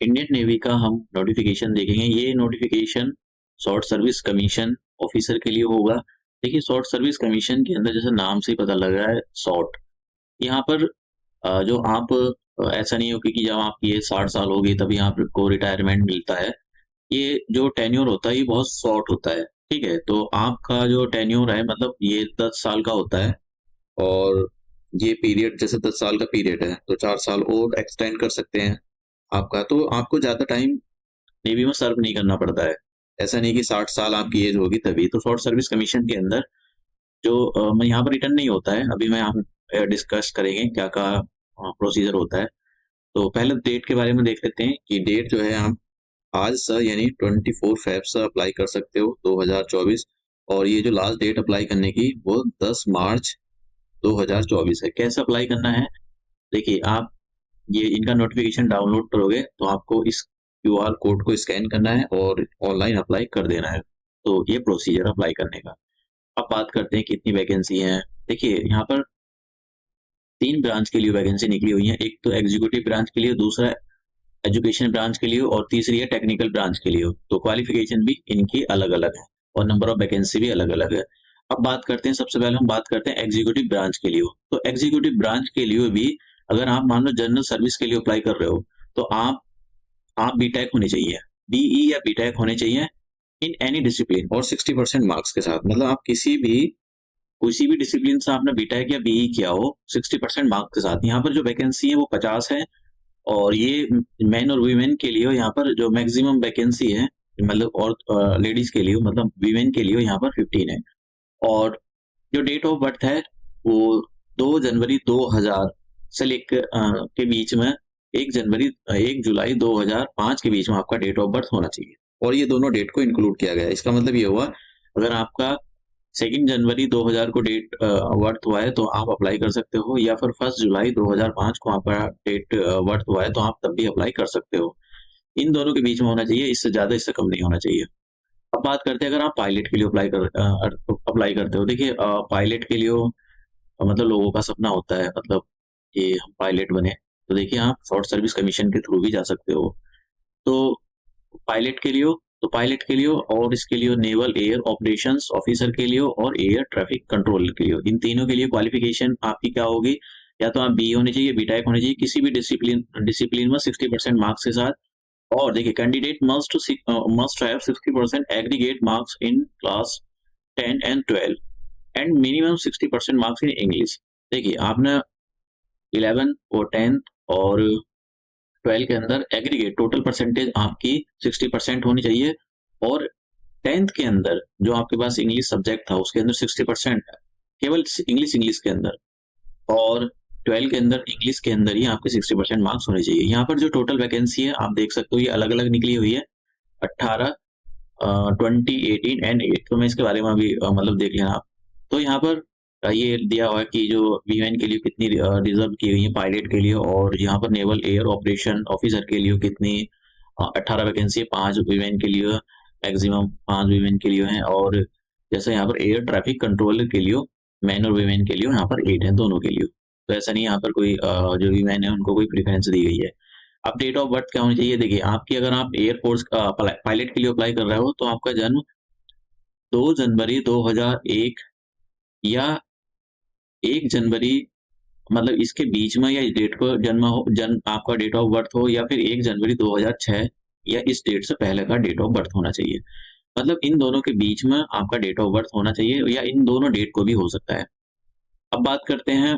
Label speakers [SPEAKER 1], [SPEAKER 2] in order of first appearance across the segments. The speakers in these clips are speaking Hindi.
[SPEAKER 1] इंडियन नेवी का हम नोटिफिकेशन देखेंगे। ये notification short service commission officer के लिए होगा। देखिए, शॉर्ट सर्विस कमीशन के अंदर जैसे नाम से ही पता लग रहा है शॉर्ट, यहाँ पर जो आप ऐसा नहीं हो कि जब आपकी ये 60 साल हो गई तभी आपको रिटायरमेंट मिलता है। ये जो टेन्योर होता है ये बहुत शॉर्ट होता है। ठीक है, तो आपका जो टेन्योर है मतलब ये 10 साल का होता है। और ये पीरियड जैसे 10 साल का पीरियड है तो 4 साल और एक्सटेंड कर सकते हैं आपका। तो आपको ज़्यादा टाइम नेवी में सर्व नहीं करना पड़ता है। ऐसा नहीं कि 60 साल आपकी एज होगी तभी। तो शॉर्ट सर्विस कमीशन के अंदर जो मैं यहाँ पर रिटर्न नहीं होता है। अभी मैं हम डिस्कस करेंगे क्या क्या प्रोसीजर होता है। तो पहले डेट के बारे में देख लेते हैं कि डेट जो है आप आज से यानी 24 फेब से अप्लाई कर सकते हो 2024। और ये जो लास्ट डेट अप्लाई करने की वो 10 मार्च 2024 है। कैसे अप्लाई करना है, देखिए आप ये इनका नोटिफिकेशन डाउनलोड करोगे तो आपको इस क्यूआर कोड को स्कैन करना है और ऑनलाइन अप्लाई कर देना है। तो ये प्रोसीजर अप्लाई करने का। अब बात करते हैं कितनी वैकेंसी है। देखिए, यहाँ पर 3 ब्रांच के लिए वैकेंसी निकली हुई है। एक तो एग्जीक्यूटिव ब्रांच के लिए, दूसरा एजुकेशन ब्रांच के लिए और तीसरी है टेक्निकल ब्रांच के लिए। तो क्वालिफिकेशन भी इनकी अलग अलग है और नंबर ऑफ वैकेंसी भी अलग अलग है। अब बात करते हैं, सबसे पहले हम बात करते हैं एग्जीक्यूटिव ब्रांच के लिए। तो एग्जीक्यूटिव ब्रांच के लिए भी अगर आप मान लो जनरल सर्विस के लिए अप्लाई कर रहे हो तो आप बीटेक होने चाहिए, बीई या बीटेक होने चाहिए इन एनी डिसिप्लिन और 60% मार्क्स के साथ। मतलब आप किसी भी डिसिप्लिन से आपने बीटेक या बीई किया हो 60% मार्क्स के साथ। यहाँ पर जो वैकेंसी है वो 50 है और ये मेन और वीमेन के लिए यहाँ पर जो मैक्सिमम वैकेंसी है मतलब और लेडीज के लिए मतलब वीमेन के लिए यहाँ पर 15 है। और जो डेट ऑफ बर्थ है वो 2 जनवरी 2000 से लेकर के बीच में 1 जुलाई 2005 के बीच में आपका डेट ऑफ बर्थ होना चाहिए। और ये दोनों डेट को इंक्लूड किया गया है। इसका मतलब ये हुआ अगर आपका 2 जनवरी 2000 को डेट बर्थ हुआ है तो आप अप्लाई कर सकते हो, या फिर 1 जुलाई 2005 को आपका डेट बर्थ हुआ है तो आप तब भी अप्लाई कर सकते हो। इन दोनों के बीच में होना चाहिए, इससे ज्यादा इससे कम नहीं होना चाहिए। अब बात करते हैं अगर आप पायलट के लिए अप्लाई करते हो। देखिए, पायलट के लिए मतलब लोगों का सपना होता है मतलब कि हम पायलट बने। तो देखिए, आप शॉर्ट सर्विस कमीशन के थ्रू भी जा सकते हो। तो पायलट के लिए तो पायलट के लिए और इसके लिए नेवल एयर ऑपरेशंस ऑफिसर के लिए और एयर ट्रैफिक कंट्रोलर के लिए, इन तीनों के लिए क्वालिफिकेशन आपकी क्या होगी, या तो आप बी होने चाहिए, बीटेक होने चाहिए किसी भी डिसिप्लिन में 60% मार्क्स के साथ। और देखिए, candidate must have 60% aggregate marks in class 10 and 12 and minimum 60% marks in English. देखिए, आपने 11 और 10 और 12 के अंदर एग्रीगेट टोटल परसेंटेज आपकी 60% होनी चाहिए। और 10th के अंदर जो आपके पास इंग्लिश सब्जेक्ट था उसके अंदर 60% है, केवल इंग्लिश के अंदर। और 12 के अंदर इंग्लिश के अंदर ही आपके 60% मार्क्स होने चाहिए। यहाँ पर जो टोटल वैकेंसी है आप देख सकते हो ये अलग अलग निकली हुई है, 18, 20, 18 एंड 8। तो मैं इसके बारे में अभी मतलब देख लेना आप। तो यहाँ पर ये दिया हुआ है कि जो वीमेन के लिए कितनी रिजर्व की हुई है पायलट के लिए, और यहाँ पर नेवल एयर ऑपरेशन ऑफिसर के लिए कितनी 18 वैकेंसी है, 5 वीमेन के लिए, मैक्सिमम 5 वीमेन के लिए है। और जैसे यहाँ पर एयर ट्रैफिक कंट्रोलर के लिए मैन और वीमेन के लिए यहाँ पर 8 है दोनों के लिए। तो ऐसा नहीं यहाँ पर कोई जो वीमेन है उनको कोई प्रेफरेंस दी गई है। अब डेट ऑफ बर्थ क्या होनी चाहिए, देखिए आपकी अगर आप एयरफोर्स का पायलट के लिए अप्लाई कर रहे हो तो आपका जन्म 2 जनवरी 2001 या 1 जनवरी मतलब इसके बीच में, या इस डेट पर जन्म आपका डेट ऑफ बर्थ हो, या फिर 1 जनवरी 2006 या इस डेट से पहले का डेट ऑफ बर्थ होना चाहिए। मतलब इन दोनों के बीच में आपका डेट ऑफ बर्थ होना चाहिए, या इन दोनों डेट को भी हो सकता है। अब बात करते हैं,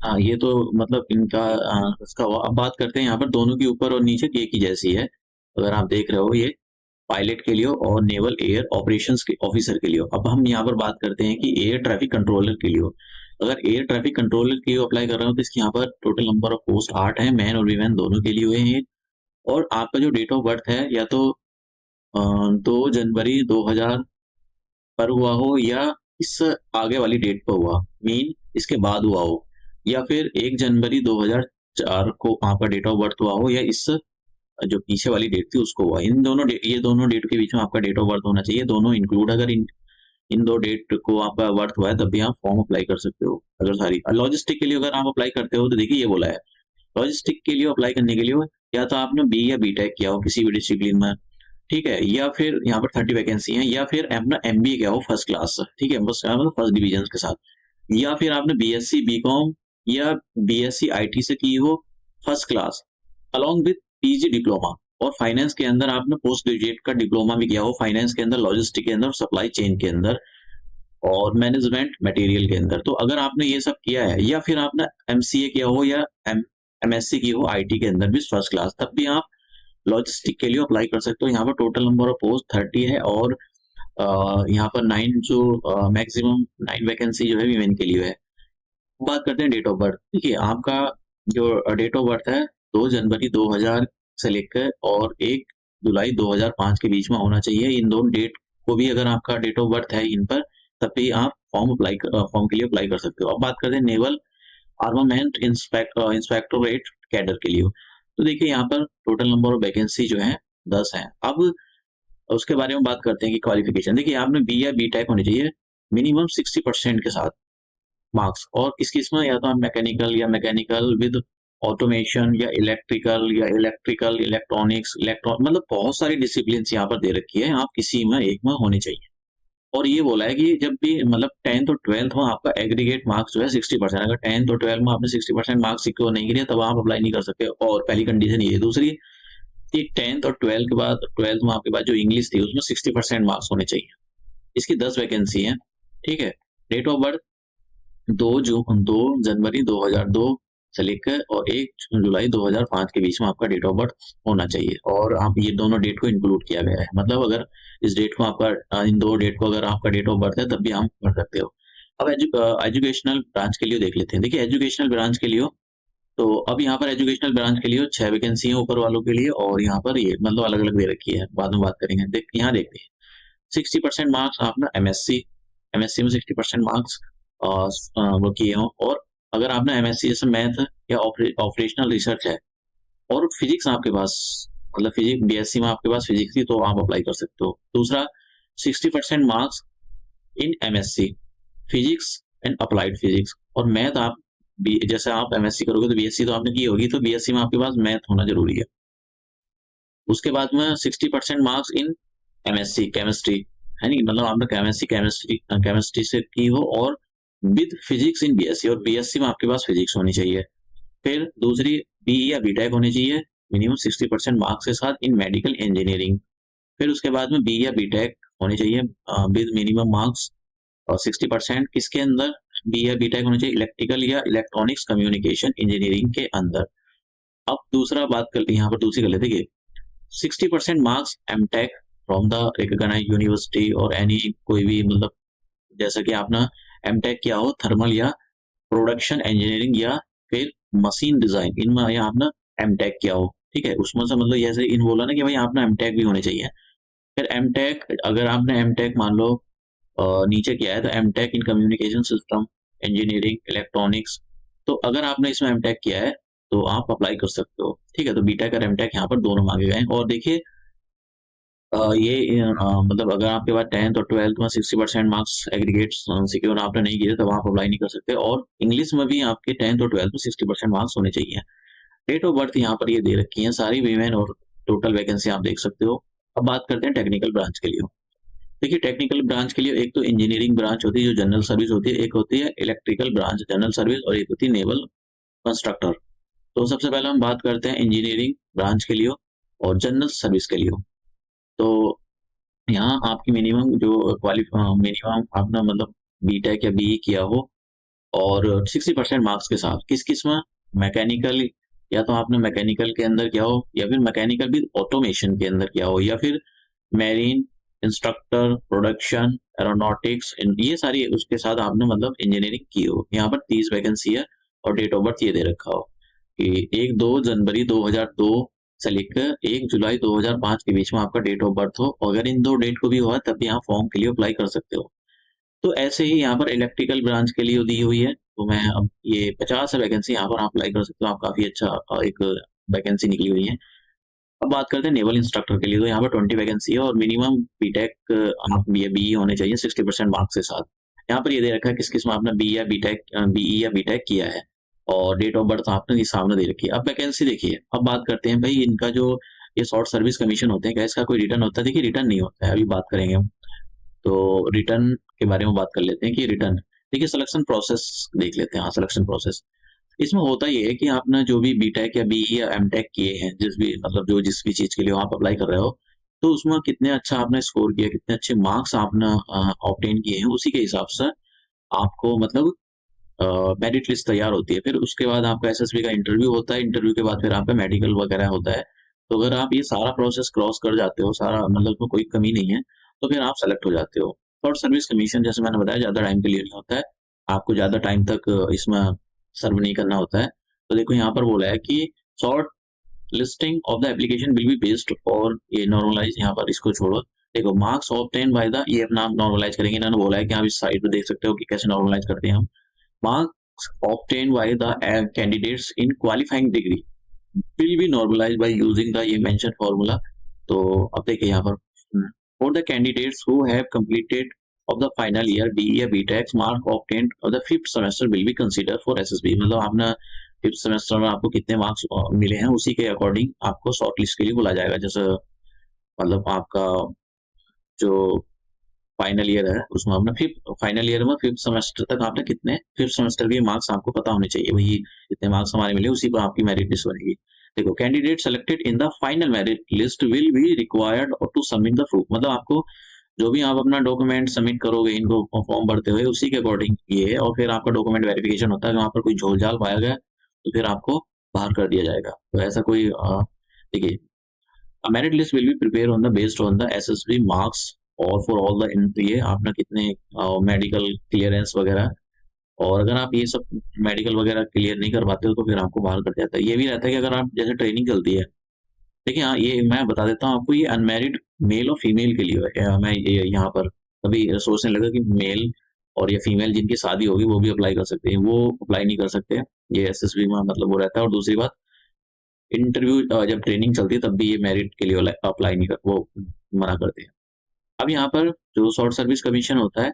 [SPEAKER 1] हाँ ये तो मतलब इनका इसका हुआ। अब बात करते हैं यहाँ पर दोनों के ऊपर और नीचे एक ही जैसी है। अगर आप देख रहे हो ये पायलट के लिए और नेवल एयर ऑपरेशंस के ऑफिसर के लिए। अब हम यहाँ पर बात करते हैं कि एयर ट्रैफिक कंट्रोलर के लिए। अगर एयर ट्रैफिक कंट्रोलर के लिए अप्लाई कर रहे हो तो इसके यहाँ पर टोटल नंबर ऑफ पोस्ट 8 है, मैन और वीमेन दोनों के लिए हुए हैं। और आपका जो डेट ऑफ बर्थ है या तो 2 जनवरी 2000 पर हुआ हो, या इससे आगे वाली डेट पर हुआ, मीन इसके बाद हुआ हो, या फिर 1 जनवरी 2004 को आपका डेट ऑफ बर्थ हुआ हो, या इससे जो पीछे वाली डेट थी उसको हुआ। ये दोनों डेट के बीच में आपका डेट ऑफ बर्थ होना चाहिए, दोनों इंक्लूड। अगर इन दो डेट को आपका बर्थ हुआ है तब भी आप फॉर्म अप्लाई कर सकते हो। अगर सारी लॉजिस्टिक के लिए अगर आप अप्लाई करते हो तो देखिए ये बोला है लॉजिस्टिक के लिए अप्लाई करने के लिए या तो आपने बी या बीटेक किया हो किसी भी डिसिप्लिन में, ठीक है, या फिर यहाँ पर 30 वैकेंसी हैं, या फिर अपना एमबीए किया हो फर्स्ट क्लास, ठीक है, बस मतलब फर्स्ट डिवीजन के साथ, या फिर आपने बीएससी बीकॉम या बीएससी आईटी से की हो first class along with PG diploma, और फाइनेंस के अंदर आपने पोस्ट ग्रेजुएट का डिप्लोमा भी किया हो फाइनेंस के अंदर, लॉजिस्टिक के अंदर, सप्लाई चेन के अंदर और मैनेजमेंट मटेरियल के अंदर। तो अगर आपने ये सब किया है, या फिर आपने एमसीए किया हो या एमएससी की हो आईटी के अंदर भी फर्स्ट क्लास, तब भी आप लॉजिस्टिक के लिए अप्लाई कर सकते हो। यहाँ पर टोटल नंबर ऑफ पोस्ट 30 है, और यहाँ पर 9 जो मैक्सिमम 9 वैकेंसी जो है वीमेन के लिए है। बात करते हैं डेट ऑफ बर्थ। देखिए आपका जो डेट ऑफ बर्थ है 2 जनवरी 2000 से लेकर और 1 जुलाई 2005 के बीच में होना चाहिए। इन दोनों डेट को भी अगर आपका डेट ऑफ बर्थ है इन पर, तब भी आप फॉर्म के लिए अप्लाई कर सकते हो। अब बात करते हैं नेवल आर्मामेंट इंस्पेक्टोरेट कैडर के लिए। तो देखिए यहाँ पर टोटल नंबर ऑफ वैकेंसी जो है 10 है। अब उसके बारे में बात करते हैं कि क्वालिफिकेशन। देखिए आपने बी या बी टेक होनी चाहिए मिनिमम 60% के साथ मार्क्स, और इसमें या तो आप मैकेनिकल विद ऑटोमेशन या इलेक्ट्रिकल इलेक्ट्रॉनिक्स मतलब बहुत सारी डिसिप्लिन यहाँ पर दे रखी है, आप किसी में एक में होने चाहिए। और ये बोला है कि जब भी मतलब 10th और 12th में आपका एग्रीगेट मार्क्स जो है 60%, अगर 10th और 12th में आपने 60% मार्क्स सिक्योर नहीं किया तब आप अप्लाई नहीं कर सकते। और पहली कंडीशन ये है। दूसरी कि 10th और 12th के बाद 12th में आपके पास जो इंग्लिश थी उसमें 60% मार्क्स होने चाहिए। इसकी 10 वैकेंसी है, ठीक है। डेट ऑफ बर्थ 2 जनवरी 2002 से लेकर और 1 जुलाई 2005 के बीच में आपका डेट ऑफ बर्थ होना चाहिए, और आप ये दोनों डेट को इंक्लूड किया गया है। मतलब अगर इस डेट को आपका इन दो डेट को अगर आपका डेट ऑफ बर्थ है तब भी आप भर सकते हो। अब एजुकेशनल ब्रांच के लिए देख लेते हैं। देखिए एजुकेशनल ब्रांच के लिए तो अब यहाँ पर एजुकेशनल ब्रांच के लिए 6 वैकेंसी है ऊपर वालों के लिए, और यहाँ पर ये मतलब अलग अलग दे रखी है, बाद में बात करेंगे। यहाँ देखते हैं 60% मार्क्स आपने एमएससी में 60% मार्क्स वो किए हों, और अगर आपने एमएससी जैसे मैथ या ऑपरेशनल रिसर्च है और फिजिक्स आपके पास मतलब फिजिक्स बीएससी में आपके पास फिजिक्स थी तो आप अप्लाई कर सकते हो। दूसरा 60% marks in MSc physics and applied physics, और मैथ आप जैसे आप एमएससी करोगे तो बीएससी तो आपने की होगी, तो बीएससी में आपके पास मैथ होना जरूरी है। उसके बाद में 60% मार्क्स इन एमएससी केमिस्ट्री है नहीं, मतलब आपने केमिस्ट्री से की हो और विद फिजिक्स इन बीएससी, और बीएससी में आपके पास फिजिक्स होनी चाहिए। फिर दूसरी बी या बीटेक होनी चाहिए मिनिमम 60% मार्क्स के साथ इन मेडिकल इंजीनियरिंग। फिर उसके बाद में बी या बीटेक होनी चाहिए विद मिनिमम मार्क्स और 60% किसके अंदर, बी या बीटेक होनी चाहिए इलेक्ट्रिकल या इलेक्ट्रॉनिक्स कम्युनिकेशन इंजीनियरिंग के अंदर। अब दूसरा बात करते हैं यहाँ पर दूसरी कर लेते हैं 60% marks MTech from the recognized university और एनी कोई भी मतलब जैसा कि आपने एमटेक किया हो थर्मल या प्रोडक्शन इंजीनियरिंग या फिर मशीन डिजाइन, इनमें या आपने एमटेक किया हो, ठीक है, उसमें से मतलब जैसे इन बोला ना कि भाई आपने एमटेक भी होने चाहिए। फिर एमटेक अगर आपने एमटेक मान लो नीचे किया है तो MTech in communication system engineering electronics, तो अगर आपने इसमें एमटेक किया है तो आप अप्लाई कर सकते हो, ठीक है। तो बीटेक और एमटेक यहाँ पर दोनों मांगे गए हैं। और देखिए ये मतलब अगर आपके पास 10th और 12th में 60% मार्क्स एग्रीगेट सिक्योर आपने नहीं किए तब आप अप्लाई नहीं कर सकते, और इंग्लिश में भी आपके 10th और 12th में 60% मार्क्स होने चाहिए। डेट ऑफ बर्थ यहाँ पर ये दे रखी है सारी वीमेन, और टोटल वैकेंसी आप देख सकते हो। अब बात करते हैं टेक्निकल ब्रांच के लिए। देखिए टेक्निकल ब्रांच के लिए एक तो इंजीनियरिंग ब्रांच होती है जो जनरल सर्विस होती है, एक होती है इलेक्ट्रिकल ब्रांच जनरल सर्विस, और एक होती है नेवल कंस्ट्रक्टर। तो सबसे पहले हम बात करते हैं इंजीनियरिंग ब्रांच के लिए और जनरल सर्विस के लिए। तो यहाँ आपकी मिनिमम जो मिनिमम आपने मतलब बीटेक या बीई किया हो और 60% मार्क्स के साथ किस में मैकेनिकल, या तो आपने मैकेनिकल के अंदर किया हो या फिर मैकेनिकल विद ऑटोमेशन के अंदर किया हो, या फिर मैरीन इंस्ट्रक्टर प्रोडक्शन एरोनॉटिक्स, ये सारी उसके साथ आपने मतलब इंजीनियरिंग की हो। यहाँ पर 30 वैकेंसी है और डेट ऑफ बर्थ ये दे रखा हो कि 1-2 जनवरी 2002 से लेकर 1 जुलाई 2005 के बीच में आपका डेट ऑफ बर्थ हो, और अगर इन दो डेट को भी हुआ तब भी आप फॉर्म के लिए अप्लाई कर सकते हो। तो ऐसे ही यहाँ पर इलेक्ट्रिकल ब्रांच के लिए दी हुई है, तो मैं अब ये 50 वैकेंसी यहाँ पर आप अप्लाई कर सकते हो, आप काफी अच्छा एक वैकेंसी निकली हुई है। अब बात करते हैं नेवल इंस्ट्रक्टर के लिए, तो यहाँ पर 20 वैकेंसी है और मिनिमम बीटेक आप बी होने चाहिए 60% मार्क्स के साथ। यहाँ पर ये दे रखा है किस किस में आपने बी या बीटेक बीई या बीटेक किया है। और डेट ऑफ बर्थ आपने ये सामने दे रखी है। अब वैकेंसी देखिए, अब बात करते हैं भाई इनका जो ये शॉर्ट सर्विस कमीशन होते हैं, क्या इसका कोई रिटर्न होता है? देखिए रिटर्न नहीं होता है, अभी बात करेंगे हम। तो रिटर्न के बारे में बात कर लेते हैं कि रिटर्न, देखिए सिलेक्शन प्रोसेस देख लेते हैं। हाँ, सिलेक्शन प्रोसेस इसमें होता ये है कि आपने जो भी बीटेक या बीई या एमटेक किए हैं, जिस भी मतलब जो जिस भी चीज के लिए आप अप्लाई कर रहे हो, तो उसमें कितने अच्छा आपने स्कोर किया, कितने अच्छे मार्क्स आपने ऑब्टेन किए हैं, उसी के हिसाब से आपको मतलब मेरिट लिस्ट तैयार होती है। फिर उसके बाद आपका एसएसबी का इंटरव्यू होता है, इंटरव्यू के बाद फिर आपका मेडिकल वगैरह होता है। तो अगर आप ये सारा प्रोसेस क्रॉस कर जाते हो, सारा मतलब उसमें कोई कमी नहीं है, तो फिर आप सेलेक्ट हो जाते हो। शॉर्ट सर्विस कमीशन जैसे मैंने बताया ज़्यादा टाइम के लिए नहीं होता है, आपको ज़्यादा टाइम तक इसमें सर्व नहीं करना होता है। तो देखो यहाँ पर बोला है कि short listing of the application will be based और ये नॉर्मलाइज, यहाँ पर इसको छोड़ो। देखो मार्क्स ऑब्टेन बाय द, ये अपना नॉर्मलाइज करेंगे। इन्होंने बोला है कि आप इस साइड पे देख सकते हो कि कैसे नॉर्मलाइज करते हैं हम। Marks obtained by the candidates in qualifying degree will be normalized by using the ये mentioned formula। तो अब देखिए यहाँ पर for the candidates who have completed of the final year BE या BTech, mark obtained of the fifth semester will be considered for SSB। मतलब आपने फिफ्थ सेमेस्टर में आपको कितने मार्क्स मिले हैं, उसी के अकॉर्डिंग आपको शॉर्ट लिस्ट के लिए बुलाया जाएगा। जैसे मतलब आपका जो फाइनल ईयर है उसमें आपने फिफ्थ फाइनल ईयर में फिफ्थ सेमेस्टर तक आपने कितने फिफ्थ सेमेस्टर के मार्क्स आपको पता होने चाहिए, वही कितने मार्क्स हमारे मिले, उसी पर आपकी मेरिट लिस्ट बनेगी। देखो candidate selected in the final merit list will be required to submit the proof. मतलब आपको जो भी आप अपना डॉक्यूमेंट सबमिट करोगे इनको फॉर्म भरते हुए, उसी के अकॉर्डिंग ये है। और फिर आपका डॉक्यूमेंट वेरिफिकेशन होता है, वहाँ पर कोई झोल झाल पाया गया तो फिर आपको बाहर कर दिया जाएगा। तो ऐसा कोई देखिए merit list will be prepare on the based on the SSB marks और फॉर ऑल द ये आपने कितने मेडिकल क्लियरेंस वगैरह। और अगर आप ये सब मेडिकल वगैरह क्लियर नहीं कर पाते हो तो फिर आपको बाहर कर दिया जाता है। ये भी रहता है कि अगर आप जैसे ट्रेनिंग चलती है, देखिए हाँ ये मैं बता देता हूँ आपको, ये अनमैरिड मेल और फीमेल के लिए है। मैं ये यहाँ पर अभी सोचने लगा कि मेल और या फीमेल जिनकी शादी होगी वो भी अप्लाई कर सकते हैं, वो अप्लाई नहीं कर सकते। ये एसएसबी में मतलब वो रहता है। और दूसरी बात, इंटरव्यू जब ट्रेनिंग चलती है तब भी ये मेरिट के लिए अप्लाई नहीं कर, वो मना करते हैं। अब यहाँ पर जो शॉर्ट सर्विस कमीशन होता है,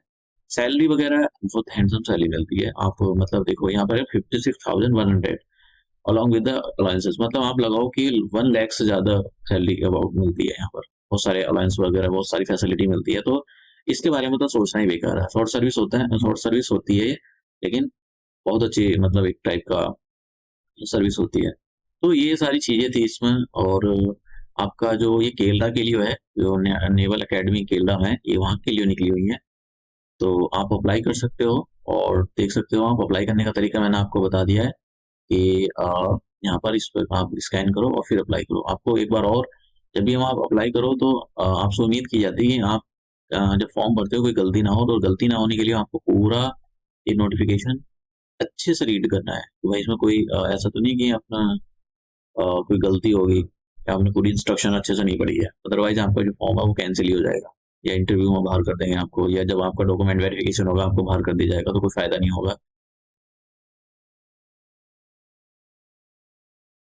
[SPEAKER 1] सैलरी वगैरह बहुत हैंडसम सैलरी मिलती है। आप मतलब देखो यहाँ पर 56,100 अलॉन्ग विद द अलाउंसेस। मतलब आप लगाओ कि 1 लाख से ज्यादा सैलरी अबाउट मिलती है यहाँ पर, बहुत सारे अलाउंस वगैरह, बहुत सारी फैसिलिटी मिलती है। तो इसके बारे में तो सोचना ही बेकार है। शॉर्ट सर्विस होता है, शॉर्ट सर्विस होती है लेकिन बहुत अच्छी मतलब एक टाइप का सर्विस होती है। तो ये सारी चीजें थी इसमें। और आपका जो ये केलरा के लिए है, जो नेवल एकेडमी केलरा है, ये वहाँ के लिए निकली हुई है। तो आप अप्लाई कर सकते हो और देख सकते हो। आप अप्लाई करने का तरीका मैंने आपको बता दिया है कि यहाँ पर इस पर आप स्कैन करो और फिर अप्लाई करो। आपको एक बार और जब भी हम आप अप्लाई करो तो आपसे उम्मीद की जाती है कि आप जब फॉर्म भरते हो कोई गलती ना हो। तो गलती ना होने के लिए आपको पूरा ये नोटिफिकेशन अच्छे से रीड करना है। तो भाई इसमें कोई ऐसा तो नहीं कि अपना कोई गलती होगी या आपने पूरी इंस्ट्रक्शन अच्छे से नहीं पढ़ी है, अदरवाइज आपका जो फॉर्म है वो कैंसिल ही हो जाएगा, या इंटरव्यू में बाहर कर देंगे आपको, या जब आपका डॉक्यूमेंट वेरिफिकेशन होगा आपको बाहर कर दिया जाएगा। तो कोई फायदा नहीं होगा।